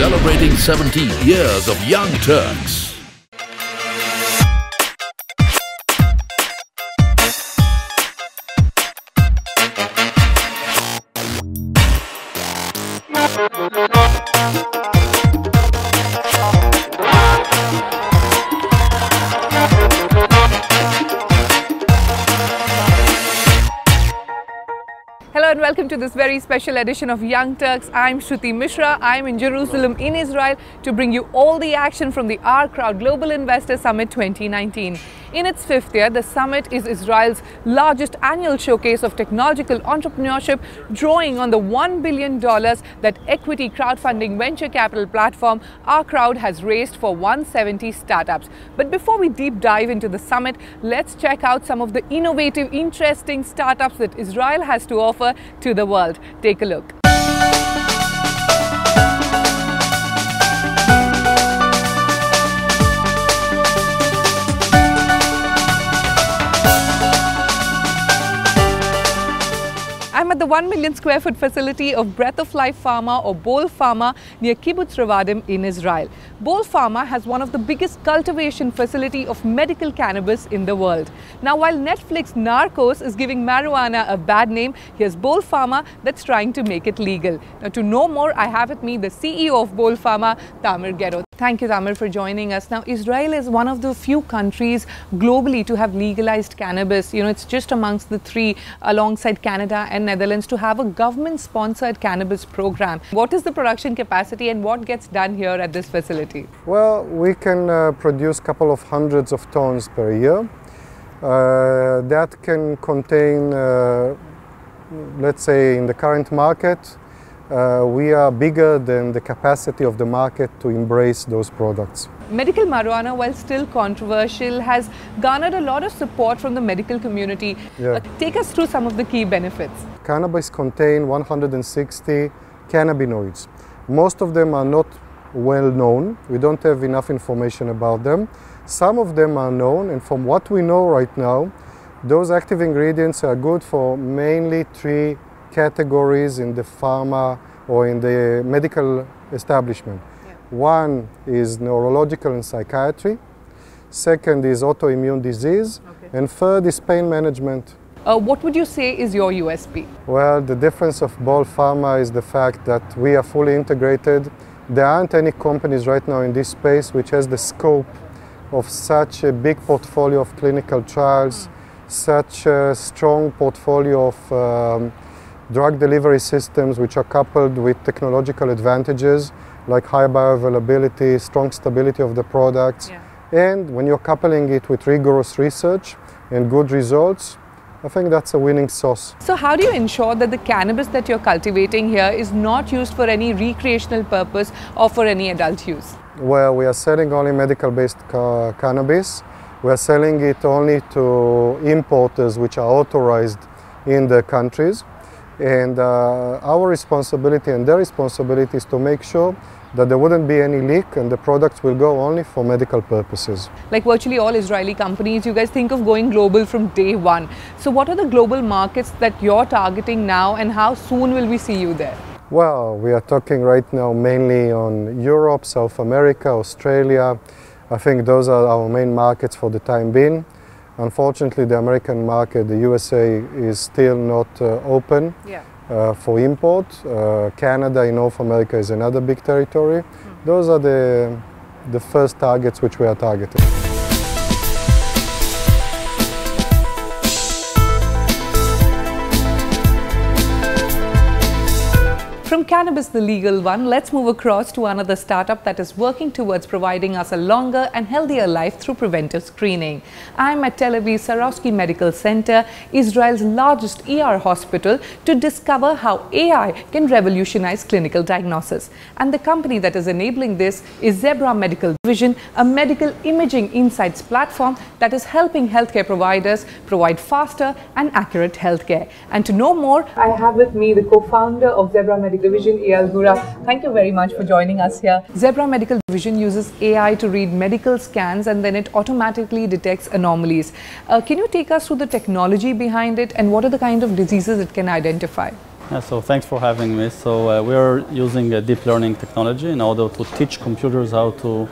celebrating 70 years of Young Turks. Hello and welcome to this very special edition of Young Turks. I'm Shruti Mishra. I'm in Jerusalem in Israel to bring you all the action from the Our Crowd Global Investor Summit 2019. In its fifth year, the summit is Israel's largest annual showcase of technological entrepreneurship, drawing on the $1 billion that equity crowdfunding venture capital platform Our Crowd has raised for 170 startups. But before we deep dive into the summit, let's check out some of the innovative, interesting startups that Israel has to offer to the world. Take a look. I'm at the 1 million square foot facility of Breath of Life Pharma or Bol Pharma near Kibbutz Revadim in Israel. Bol Pharma has one of the biggest cultivation facility of medical cannabis in the world. Now, while Netflix Narcos is giving marijuana a bad name, here's Bol Pharma that's trying to make it legal. Now, to know more, I have with me the CEO of Bol Pharma, Tamer Gero. Thank you, Tamer, for joining us. Now, Israel is one of the few countries globally to have legalized cannabis. You know, it's just amongst the three, alongside Canada and Netherlands, to have a government-sponsored cannabis program. What is the production capacity and what gets done here at this facility? Well, we can produce a couple of hundreds of tons per year. That can contain, let's say, in the current market, we are bigger than the capacity of the market to embrace those products. Medical marijuana, while still controversial, has garnered a lot of support from the medical community. Yeah. Take us through some of the key benefits. Cannabis contains 160 cannabinoids. Most of them are not well known. We don't have enough information about them. Some of them are known, and from what we know right now, those active ingredients are good for mainly three categories in the pharma or in the medical establishment. Yeah. One is neurological and psychiatry, second is autoimmune disease, okay, and third is pain management. What would you say is your USP? Well, the difference of Bol Pharma is the fact that we are fully integrated. There aren't any companies right now in this space which has the scope of such a big portfolio of clinical trials, such a strong portfolio of drug delivery systems which are coupled with technological advantages like high bioavailability, strong stability of the products. Yeah. And when you're coupling it with rigorous research and good results, I think that's a winning sauce. So how do you ensure that the cannabis that you're cultivating here is not used for any recreational purpose or for any adult use? Well, we are selling only medical-based cannabis. We are selling it only to importers which are authorized in the countries. And our responsibility and their responsibility is to make sure that there wouldn't be any leak and the products will go only for medical purposes. Like virtually all Israeli companies, you guys think of going global from day one. So what are the global markets that you're targeting now and how soon will we see you there? Well, we are talking right now mainly on Europe, South America, Australia. I think those are our main markets for the time being. Unfortunately, the American market, the USA, is still not open for import. Canada in North America is another big territory. Those are the first targets which we are targeting. From cannabis, the legal one, let's move across to another startup that is working towards providing us a longer and healthier life through preventive screening. I'm at Tel Aviv Sarowski Medical Center, Israel's largest ER hospital, to discover how AI can revolutionize clinical diagnosis. And the company that is enabling this is Zebra Medical Vision, a medical imaging insights platform that is helping healthcare providers provide faster and accurate healthcare. And to know more, I have with me the co-founder of Zebra Medical Division, Eyal Gura. Thank you very much for joining us here. Zebra Medical Division uses AI to read medical scans and then it automatically detects anomalies. Can you take us through the technology behind it and what are the kind of diseases it can identify? Yeah, so thanks for having me. So we are using a deep learning technology in order to teach computers how to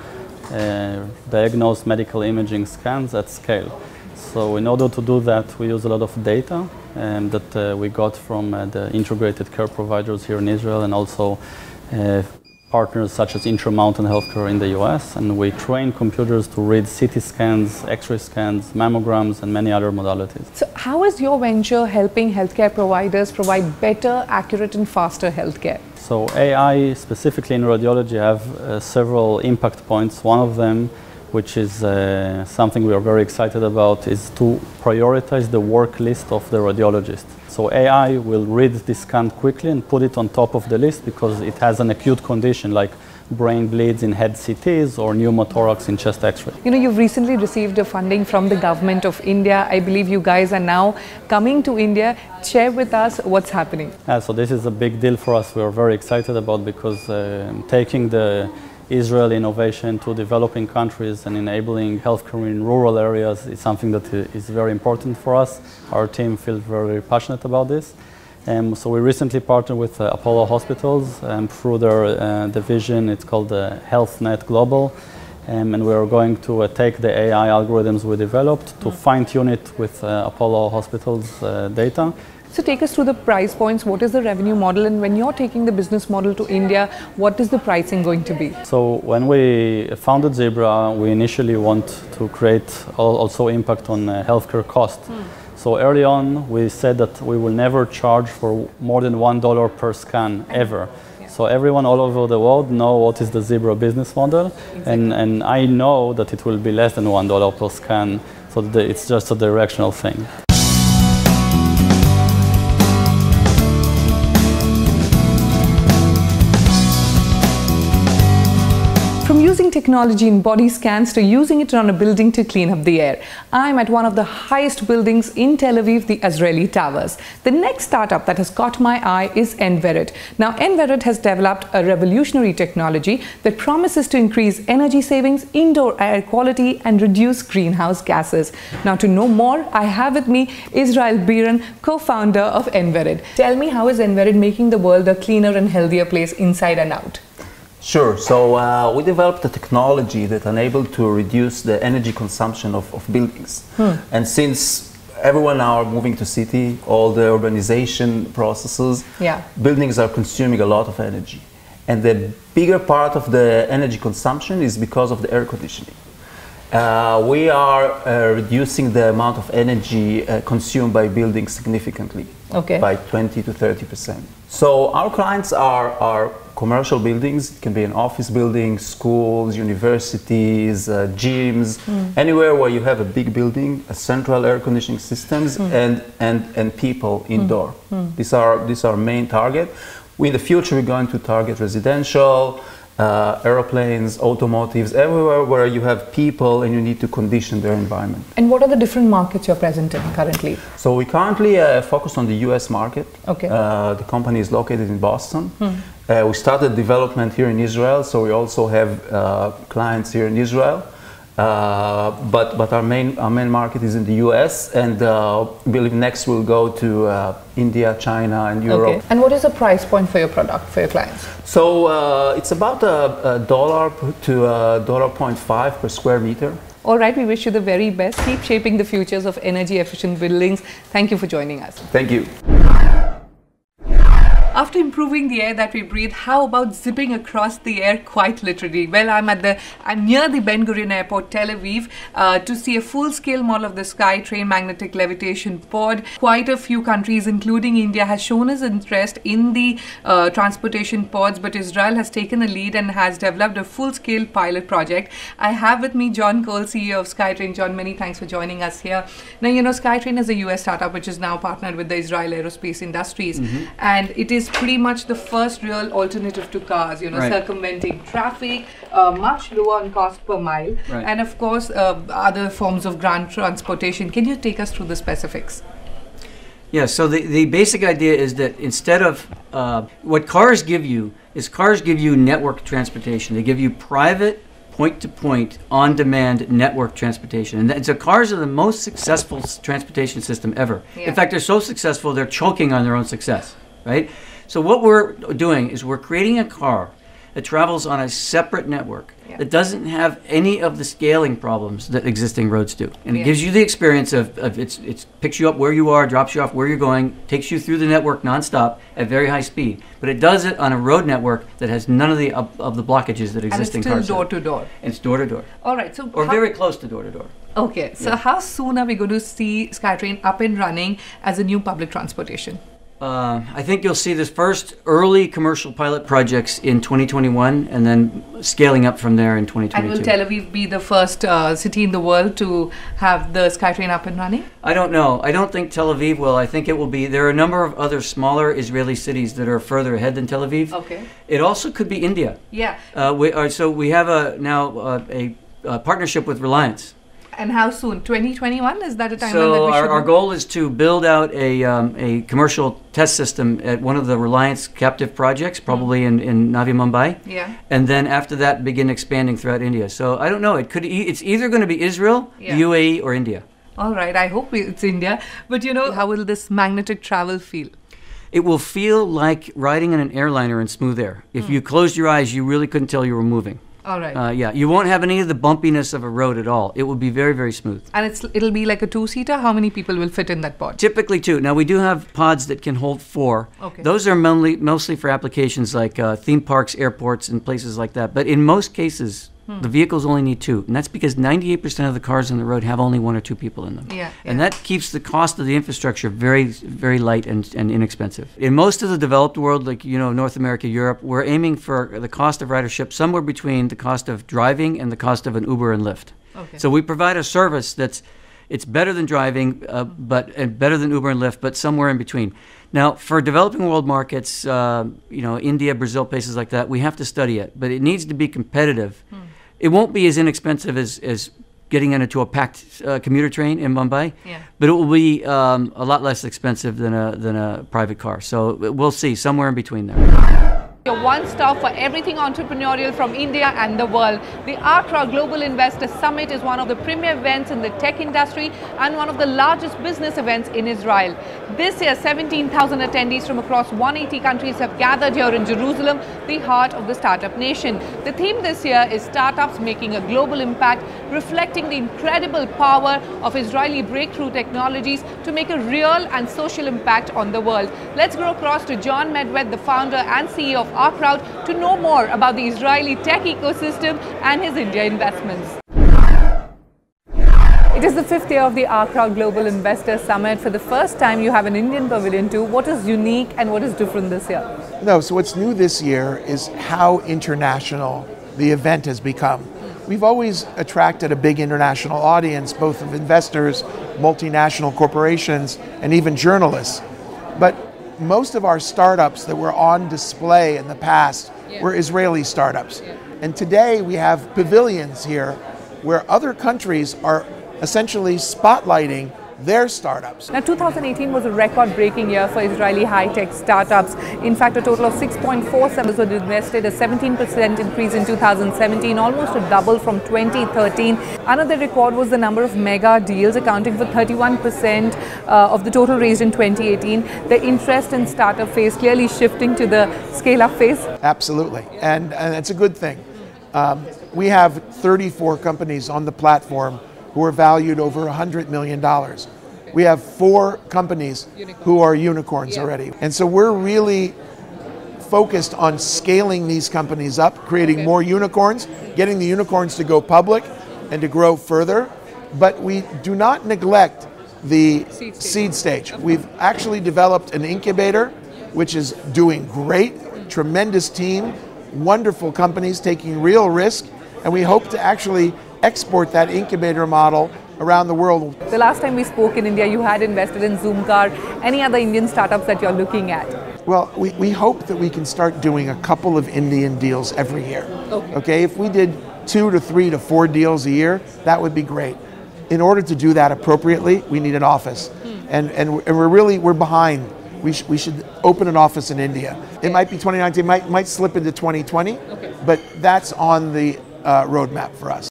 diagnose medical imaging scans at scale. So in order to do that, we use a lot of data that we got from the integrated care providers here in Israel, and also partners such as Intermountain Healthcare in the US. And we train computers to read CT scans, X-ray scans, mammograms, and many other modalities. So how is your venture helping healthcare providers provide better, accurate, and faster healthcare? So AI, specifically in radiology, have several impact points. One of them, which is something we are very excited about, is to prioritize the work list of the radiologist. So AI will read the scan quickly and put it on top of the list because it has an acute condition like brain bleeds in head CTs or pneumothorax in chest X-ray. You know, you've recently received a funding from the government of India. I believe you guys are now coming to India. Share with us what's happening. Yeah, so this is a big deal for us. We are very excited about because taking the Israel innovation to developing countries and enabling healthcare in rural areas is something that is very important for us. Our team feels very passionate about this. So we recently partnered with Apollo Hospitals through their division. It's called HealthNet Global. And we are going to take the AI algorithms we developed to fine-tune it with Apollo Hospitals data. So take us through the price points. What is the revenue model, and when you're taking the business model to India, what is the pricing going to be? So when we founded Zebra, we initially want to create also impact on healthcare cost. So early on, we said that we will never charge for more than $1 per scan ever. So everyone all over the world know what is the Zebra business model, and I know that it will be less than $1 per scan. So it's just a directional thing. From using technology in body scans to using it on a building to clean up the air, I'm at one of the highest buildings in Tel Aviv, the Israeli Towers. The next startup that has caught my eye is Enverit. Now, Enverit has developed a revolutionary technology that promises to increase energy savings, indoor air quality, and reduce greenhouse gases. Now, to know more, I have with me Israel Biran, co-founder of Enverit. Tell me, how is Enverit making the world a cleaner and healthier place inside and out? Sure. So we developed a technology that enabled to reduce the energy consumption of buildings. And since everyone now are moving to city, all the urbanization processes, buildings are consuming a lot of energy. And the bigger part of the energy consumption is because of the air conditioning. We are reducing the amount of energy consumed by buildings significantly, by 20 to 30%. So our clients are commercial buildings. It can be an office building, schools, universities, gyms, anywhere where you have a big building, a central air conditioning systems, and people indoor. These are main target. In the future, we're going to target residential, aeroplanes, automotives, everywhere where you have people and you need to condition their environment. And what are the different markets you're present in currently? So we currently focus on the US market. The company is located in Boston. We started development here in Israel, so we also have clients here in Israel. But our main market is in the US, and we believe next we'll go to India, China, and Europe. And what is the price point for your product, for your clients? So it's about $1 to $1.5 per square meter. All right, we wish you the very best. Keep shaping the futures of energy efficient buildings. Thank you for joining us. Thank you. After improving the air that we breathe, how about zipping across the air quite literally? Well, I'm near the Ben Gurion Airport, Tel Aviv, to see a full-scale model of the SkyTrain magnetic levitation pod. Quite a few countries, including India, has shown its interest in the transportation pods, but Israel has taken the lead and has developed a full-scale pilot project. I have with me John Cole, CEO of SkyTrain. John, many thanks for joining us here. Now, you know, SkyTrain is a US startup which is now partnered with the Israel Aerospace Industries, and it is pretty much the first real alternative to cars, you know, circumventing traffic, much lower on cost per mile, and of course other forms of ground transportation. Can you take us through the specifics? Yeah, so the basic idea is that instead of what cars give you network transportation. They give you private point-to-point, on-demand network transportation. And so cars are the most successful transportation system ever. In fact, they're so successful, they're choking on their own success. right? So what we're doing is we're creating a car that travels on a separate network that doesn't have any of the scaling problems that existing roads do. And it gives you the experience of it picks you up where you are, drops you off where you're going, takes you through the network nonstop at very high speed. But it does it on a road network that has none of the blockages that existing cars have. And it's still door to door. It's door to door. All right. So or very close to door to door. Okay. So how soon are we going to see SkyTrain up and running as a new public transportation? I think you'll see this first early commercial pilot projects in 2021 and then scaling up from there in 2022. And will Tel Aviv be the first city in the world to have the SkyTrain up and running? I don't know. I don't think Tel Aviv will. I think it will be. There are a number of other smaller Israeli cities that are further ahead than Tel Aviv. Okay. It also could be India. Yeah. So we have a partnership with Reliance. And how soon? 2021? Is that a timeline So that we should our goal is to build out a commercial test system at one of the Reliance captive projects, probably in Navi Mumbai. Yeah. And then after that, begin expanding throughout India. So I don't know. It's either going to be Israel, the UAE, or India. All right. I hope it's India. But how will this magnetic travel feel? It will feel like riding in an airliner in smooth air. If you closed your eyes, you really couldn't tell you were moving. All right. You won't have any of the bumpiness of a road at all. It will be very, very smooth. And it'll be like a two-seater? How many people will fit in that pod? Typically 2. Now, we do have pods that can hold 4. Okay. Those are mostly for applications like theme parks, airports, and places like that. But in most cases, the vehicles only need 2. And that's because 98% of the cars on the road have only 1 or 2 people in them. And that keeps the cost of the infrastructure very, very light and inexpensive. In most of the developed world, like North America, Europe, we're aiming for the cost of ridership somewhere between the cost of driving and the cost of an Uber and Lyft. Okay. So we provide a service it's better than driving, and better than Uber and Lyft, but somewhere in between. Now, for developing world markets, India, Brazil, places like that, we have to study it, but it needs to be competitive. It won't be as inexpensive as getting into a packed commuter train in Mumbai, but it will be a lot less expensive than a private car. So we'll see, somewhere in between there. Your one-stop for everything entrepreneurial from India and the world. The Accra Global Investor Summit is one of the premier events in the tech industry and one of the largest business events in Israel. This year, 17,000 attendees from across 180 countries have gathered here in Jerusalem, the heart of the startup nation. The theme this year is Startups Making a Global Impact, reflecting the incredible power of Israeli breakthrough technologies to make a real and social impact on the world. Let's go across to John Medved, the founder and CEO of our crowd, to know more about the Israeli tech ecosystem and his India investments. It is the 5th year of the Accra Global Investor Summit. For the first time, you have an Indian pavilion too. What is unique and what is different this year? No, so what's new this year is how international the event has become. We've always attracted a big international audience, both of investors, multinational corporations, and even journalists. But most of our startups that were on display in the past were Israeli startups. And today we have pavilions here where other countries are essentially spotlighting their startups. Now, 2018 was a record-breaking year for Israeli high-tech startups. In fact, a total of 6.47 were invested, a 17% increase in 2017, almost a double from 2013. Another record was the number of mega deals, accounting for 31% of the total raised in 2018. The interest in startup phase clearly shifting to the scale-up phase. Absolutely, and it's a good thing. We have 34 companies on the platform who are valued over $100 million. We have 4 companies who are unicorns already. And so we're really focused on scaling these companies up, creating more unicorns, getting the unicorns to go public and to grow further. But we do not neglect the seed stage. We've actually developed an incubator, which is doing great, tremendous team, wonderful companies taking real risk, and we hope to actually export that incubator model around the world. The last time we spoke in India, you had invested in Zoomcar. Any other Indian startups that you're looking at? Well, we hope that we can start doing a couple of Indian deals every year. Okay, if we did 2 to 3 to 4 deals a year, that would be great. In order to do that appropriately, we need an office. And we're behind. We should open an office in India. It might be 2019, might slip into 2020, but that's on the roadmap for us.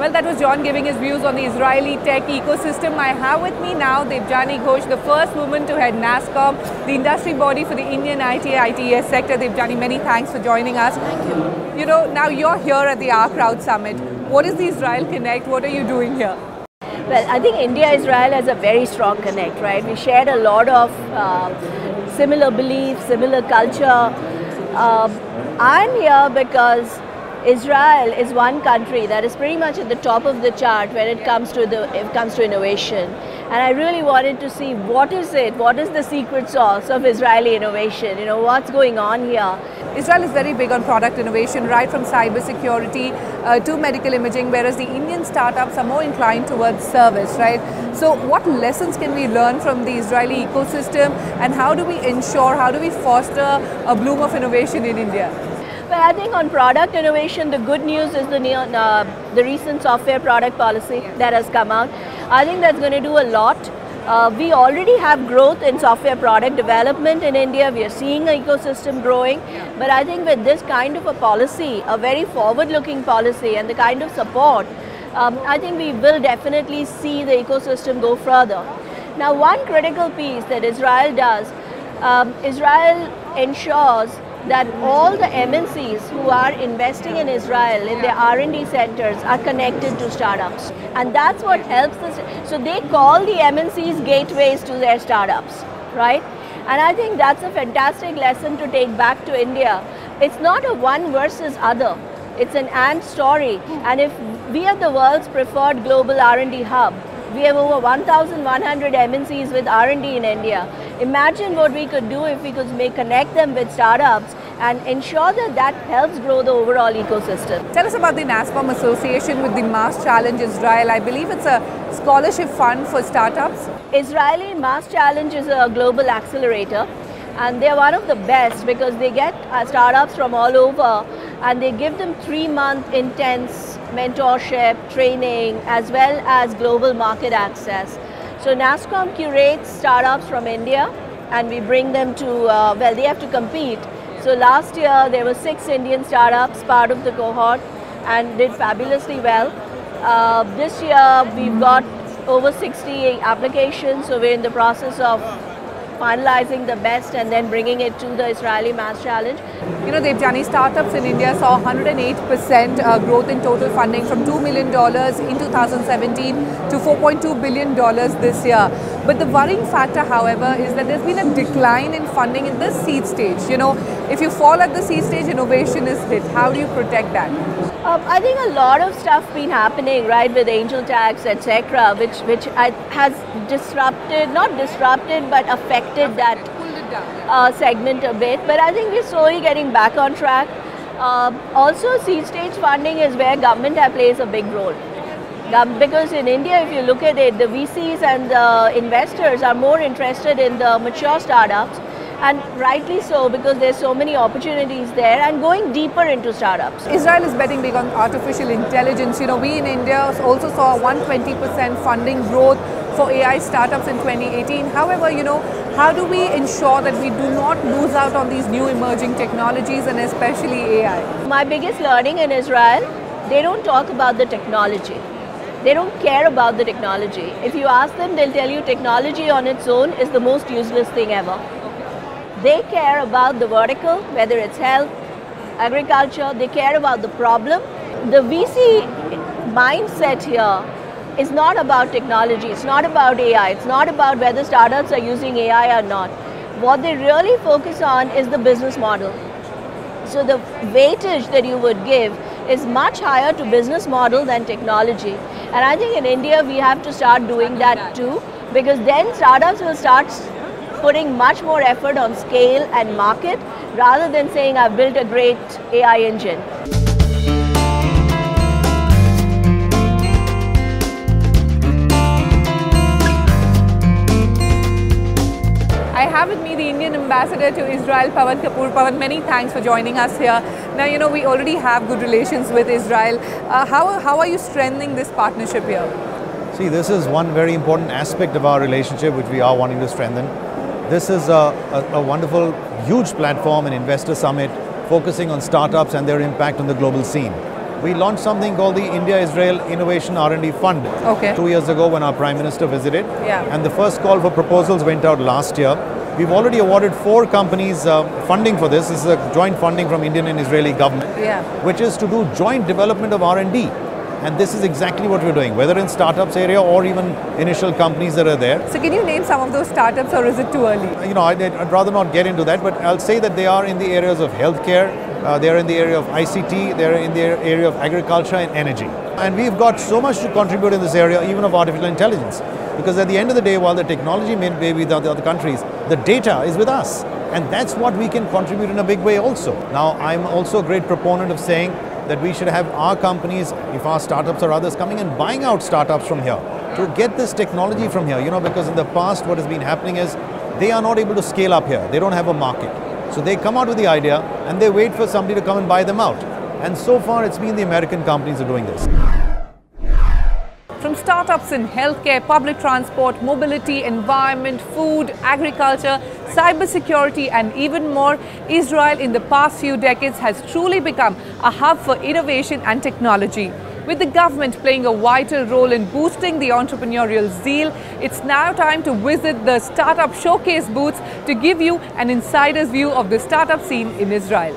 Well, that was John giving his views on the Israeli tech ecosystem. I have with me now Devjani Ghosh, the first woman to head NASSCOM, the industry body for the Indian ITES sector. Devjani, many thanks for joining us. Thank you. You know, now you're here at the Our Crowd Summit. What is the Israel Connect? What are you doing here? Well, I think India-Israel has a very strong connect, right? We shared a lot of similar beliefs, similar culture. I'm here because Israel is one country that is pretty much at the top of the chart when it comes to innovation. And I really wanted to see what is the secret sauce of Israeli innovation, you know, what's going on here. Israel is very big on product innovation, right from cybersecurity to medical imaging, whereas the Indian startups are more inclined towards service, right? So what lessons can we learn from the Israeli ecosystem, and how do we foster a bloom of innovation in India? Well, I think on product innovation, the good news is the recent software product policy that has come out. I think that's going to do a lot. We already have growth in software product development in India. We are seeing an ecosystem growing. But I think with this kind of a policy, a very forward-looking policy, and the kind of support, I think we will definitely see the ecosystem go further. Now, one critical piece that Israel does, Israel ensures that all the MNCs who are investing in Israel in their R&D centers are connected to startups. And that's what helps us. So they call the MNCs gateways to their startups, right? And I think that's a fantastic lesson to take back to India. It's not a one versus other. It's an and story. And if we are the world's preferred global R&D hub, we have over 1,100 MNCs with R&D in India. Imagine what we could do if we could connect them with startups and ensure that helps grow the overall ecosystem. Tell us about the NASSCOM association with the Mass Challenge Israel. I believe it's a scholarship fund for startups. Israeli Mass Challenge is a global accelerator, and they're one of the best because they get startups from all over, and they give them 3-month intense mentorship, training, as well as global market access. So NASSCOM curates startups from India, and we bring them to, well, they have to compete. So last year there were 6 Indian startups part of the cohort and did fabulously well. This year we've got over 60 applications, so we're in the process of finalizing the best and then bringing it to the Israeli Mass Challenge. You know, Devjani, startups in India saw 108% growth in total funding from $2 million in 2017 to $4.2 billion this year. But the worrying factor, however, is that there's been a decline in funding in the seed stage. You know, if you fall at the seed stage, innovation is hit. How do you protect that? I think a lot of stuff been happening, right, with angel tax, etc., which has disrupted, not disrupted, but affected that segment a bit. But I think we're slowly getting back on track. Also, seed stage funding is where government plays a big role. Because in India, if you look at it, the VCs and the investors are more interested in the mature startups, and rightly so, because there's so many opportunities there, and going deeper into startups. Israel is betting big on artificial intelligence. You know, we in India also saw 120% funding growth for AI startups in 2018. However, you know, how do we ensure that we do not lose out on these new emerging technologies, and especially AI? My biggest learning in Israel, they don't talk about the technology. They don't care about the technology. If you ask them, they'll tell you technology on its own is the most useless thing ever. They care about the vertical, whether it's health, agriculture, they care about the problem. The VC mindset here is not about technology, it's not about AI, it's not about whether startups are using AI or not. What they really focus on is the business model. So the weightage that you would give is much higher to business model than technology. And I think in India we have to start doing that too, because then startups will start putting much more effort on scale and market rather than saying I've built a great AI engine. I have with me the Indian ambassador to Israel, Pawan Kapoor. Pawan, many thanks for joining us here. Now, you know, we already have good relations with Israel. How are you strengthening this partnership here? See, this is one very important aspect of our relationship which we are wanting to strengthen. This is a wonderful, huge platform, an investor summit focusing on startups and their impact on the global scene. we launched something called the India-Israel Innovation R&D Fund 2 years ago when our Prime Minister visited. And the first call for proposals went out last year. We've already awarded 4 companies funding for this. This is a joint funding from Indian and Israeli government, which is to do joint development of R&D. And this is exactly what we're doing, whether in startups area or even initial companies that are there. So can you name some of those startups, or is it too early? You know, I'd rather not get into that, but I'll say that they are in the areas of healthcare, they are in the area of ICT, they are in the area of agriculture and energy. And we've got so much to contribute in this area, even of artificial intelligence. Because at the end of the day, while the technology may be with the other countries, the data is with us. And that's what we can contribute in a big way also. Now, I'm also a great proponent of saying that we should have our companies, if our startups or others, coming and buying out startups from here to get this technology from here, you know, because in the past what has been happening is they are not able to scale up here. They don't have a market. So they come out with the idea and they wait for somebody to come and buy them out. And so far it's been the American companies who are doing this. From startups in healthcare, public transport, mobility, environment, food, agriculture, cybersecurity and even more, Israel in the past few decades has truly become a hub for innovation and technology. With the government playing a vital role in boosting the entrepreneurial zeal, it's now time to visit the startup showcase booths to give you an insider's view of the startup scene in Israel.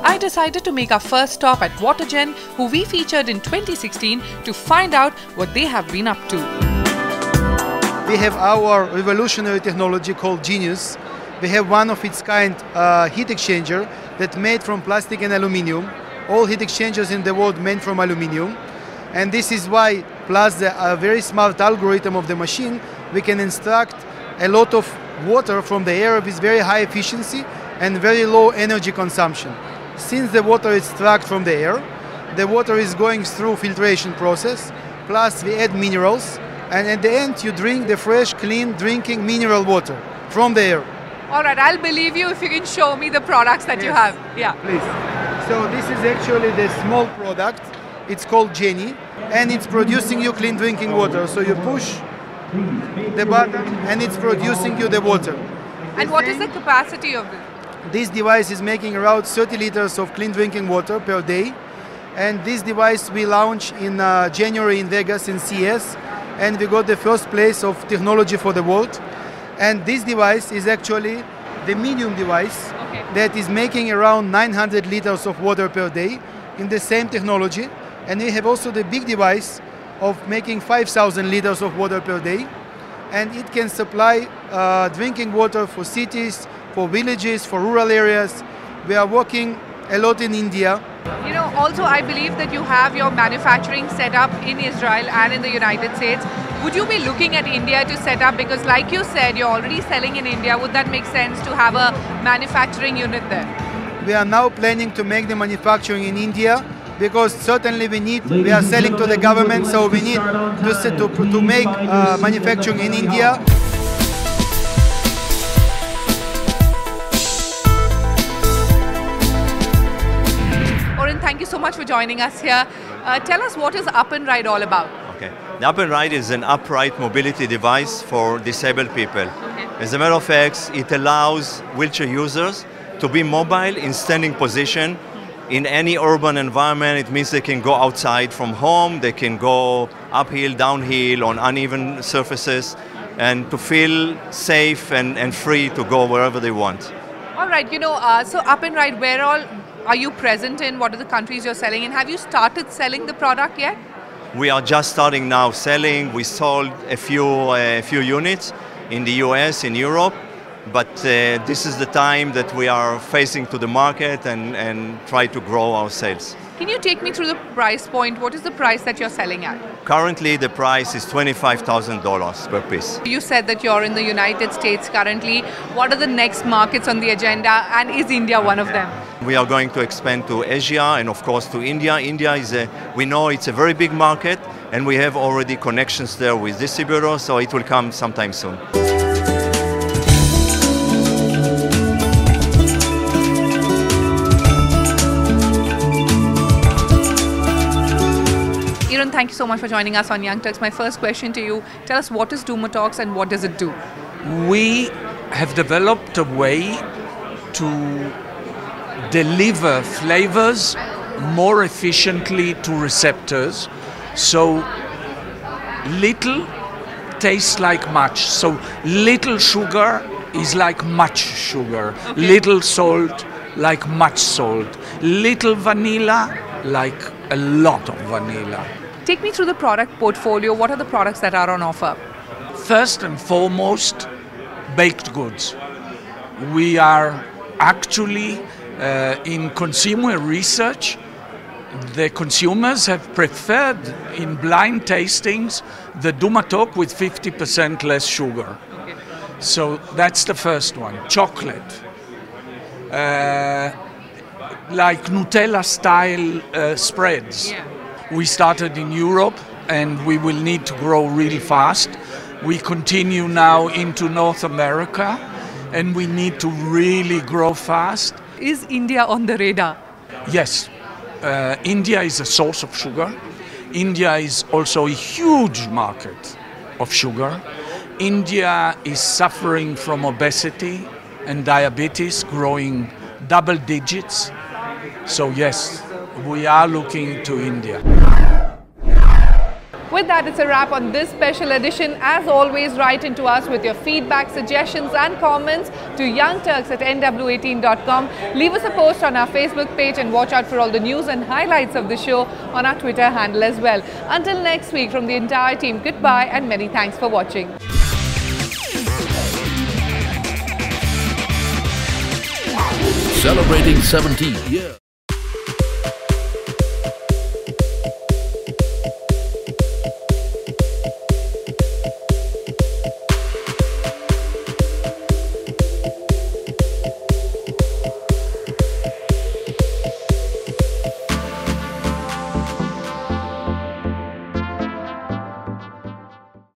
I decided to make our first stop at Watergen, who we featured in 2016, to find out what they have been up to. We have our revolutionary technology called Genius. We have one of its kind heat exchanger that's made from plastic and aluminium. All heat exchangers in the world made from aluminium. And this is why, plus the very smart algorithm of the machine, we can extract a lot of water from the air with very high efficiency and very low energy consumption. Since the water is extracted from the air, the water is going through filtration process, plus we add minerals, and at the end you drink the fresh, clean drinking mineral water from the air. All right, I'll believe you if you can show me the products that you have. Yeah, please. So this is actually the small product. It's called Jenny, and it's producing you clean drinking water. So you push the button, and it's producing you the water. And what is the capacity of this? This device is making around 30 liters of clean drinking water per day. And this device we launched in January in Vegas in CES, and we got the first place of technology for the world. And this device is actually the medium device that is making around 900 liters of water per day in the same technology. And we have also the big device of making 5,000 liters of water per day. And it can supply drinking water for cities, for villages, for rural areas. We are working a lot in India. You know, also I believe that you have your manufacturing set up in Israel and in the United States. Would you be looking at India to set up, because like you said, you're already selling in India, would that make sense to have a manufacturing unit there? We are now planning to make the manufacturing in India, because certainly we are selling to the government, so we need to make manufacturing in India. Thank you so much for joining us here. Tell us, what is Up and Ride all about? Okay. The Up and Ride is an upright mobility device for disabled people. As a matter of fact, it allows wheelchair users to be mobile in standing position in any urban environment. It means they can go outside from home, they can go uphill, downhill, on uneven surfaces, and to feel safe and free to go wherever they want. All right, you know, so Up and Ride, where all are you present in? What are the countries you're selling in? Have you started selling the product yet? We are just starting now selling. We sold a few units in the US, in Europe, but this is the time that we are facing to the market and try to grow our sales. Can you take me through the price point? What is the price that you're selling at? Currently, the price is $25,000 per piece. You said that you're in the United States currently. What are the next markets on the agenda, and is India one of them? We are going to expand to Asia and of course to India. India we know it's a very big market, and we have already connections there with distributors, so it will come sometime soon. Thank you so much for joining us on Young Turks. My first question to you, tell us, what is Talks and what does it do? We have developed a way to deliver flavors more efficiently to receptors, so little tastes like much. So little sugar is like much sugar, little salt like much salt, little vanilla like a lot of vanilla. Take me through the product portfolio. What are the products that are on offer? First and foremost, baked goods. We are actually in consumer research, the consumers have preferred in blind tastings the Dumatok with 50% less sugar. Okay. So that's the first one. Chocolate. Like Nutella style spreads. Yeah. We started in Europe and we will need to grow really fast. We continue now into North America and we need to really grow fast. Is India on the radar? Yes. India is a source of sugar. India is also a huge market of sugar. India is suffering from obesity and diabetes, growing double digits. So yes, we are looking to India. With that, it's a wrap on this special edition. As always, write into us with your feedback, suggestions and comments to youngturks@nw18.com. Leave us a post on our Facebook page and watch out for all the news and highlights of the show on our Twitter handle as well. Until next week, from the entire team, goodbye and many thanks for watching. Celebrating 17 years.